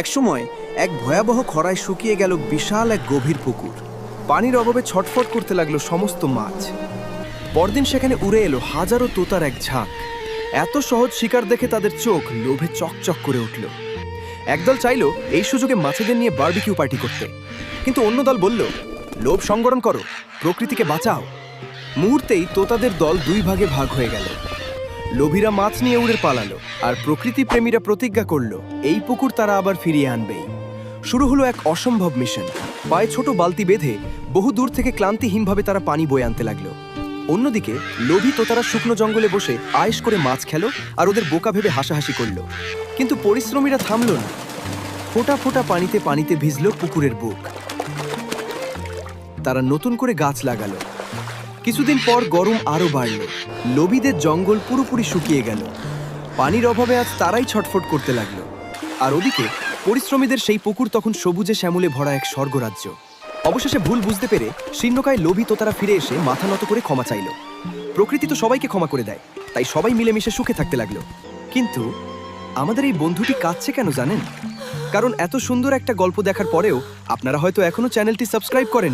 একসময় এক ভয়াবহ খরায় শুকিয়ে গেল বিশাল এক গভীর পুকুর। পানির অভাবে ছটফট করতে লাগলো সমস্ত মাছ। পরদিন সেখানে উড়ে এলো হাজারো তোতার এক ঝাঁক। এত সহজ শিকার দেখে তাদের চোখ লোভে চকচক করে উঠল। একদল চাইলো এই সুযোগে মাছেদের নিয়ে বারবিকিউ পার্টি করতে, কিন্তু অন্য দল বলল, লোভ সংবরণ করো, প্রকৃতিকে বাঁচাও। মুহূর্তেই তোতাদের দল দুই ভাগে ভাগ হয়ে গেল। লোভীরা মাছ নিয়ে উড়ে পালালো, আর প্রকৃতি প্রেমীরা প্রতিজ্ঞা করলো এই পুকুর তারা আবার ফিরিয়ে আনবেই। শুরু হলো এক অসম্ভব মিশন। পায়ে ছোট বালতি বেঁধে বহু দূর থেকে ক্লান্তিহীনভাবে তারা পানি বয়ে আনতে লাগলো। অন্যদিকে লোভী তোতারা শুকনো জঙ্গলে বসে আয়েশ করে মাছ খেলো আর ওদের বোকা ভেবে হাসাহাসি করলো। কিন্তু পরিশ্রমীরা থামল না। ফোঁটা ফোঁটা পানিতে পানিতে ভিজল পুকুরের বুক। তারা নতুন করে গাছ লাগালো। কিছুদিন পর গরম আরো বাড়ল। লোভীদের জঙ্গল পুরোপুরি শুকিয়ে গেল। পানির অভাবে আজ তারাই ছটফট করতে লাগলো। আর ওদিকে পরিশ্রমীদের সেই পুকুর তখন সবুজে শ্যামলে ভরা এক স্বর্গরাজ্য। অবশেষে ভুল বুঝতে পেরে শীর্ণকায় লোভী তোতারা ফিরে এসে মাথা নত করে ক্ষমা চাইল। প্রকৃতি তো সবাইকে ক্ষমা করে দেয়, তাই সবাই মিলেমিশে সুখে থাকতে লাগলো। কিন্তু আমাদের এই বন্ধুটি কাঁদছে কেন জানেন? কারণ এত সুন্দর একটা গল্প দেখার পরেও আপনারা হয়তো এখনো চ্যানেলটি সাবস্ক্রাইব করেন।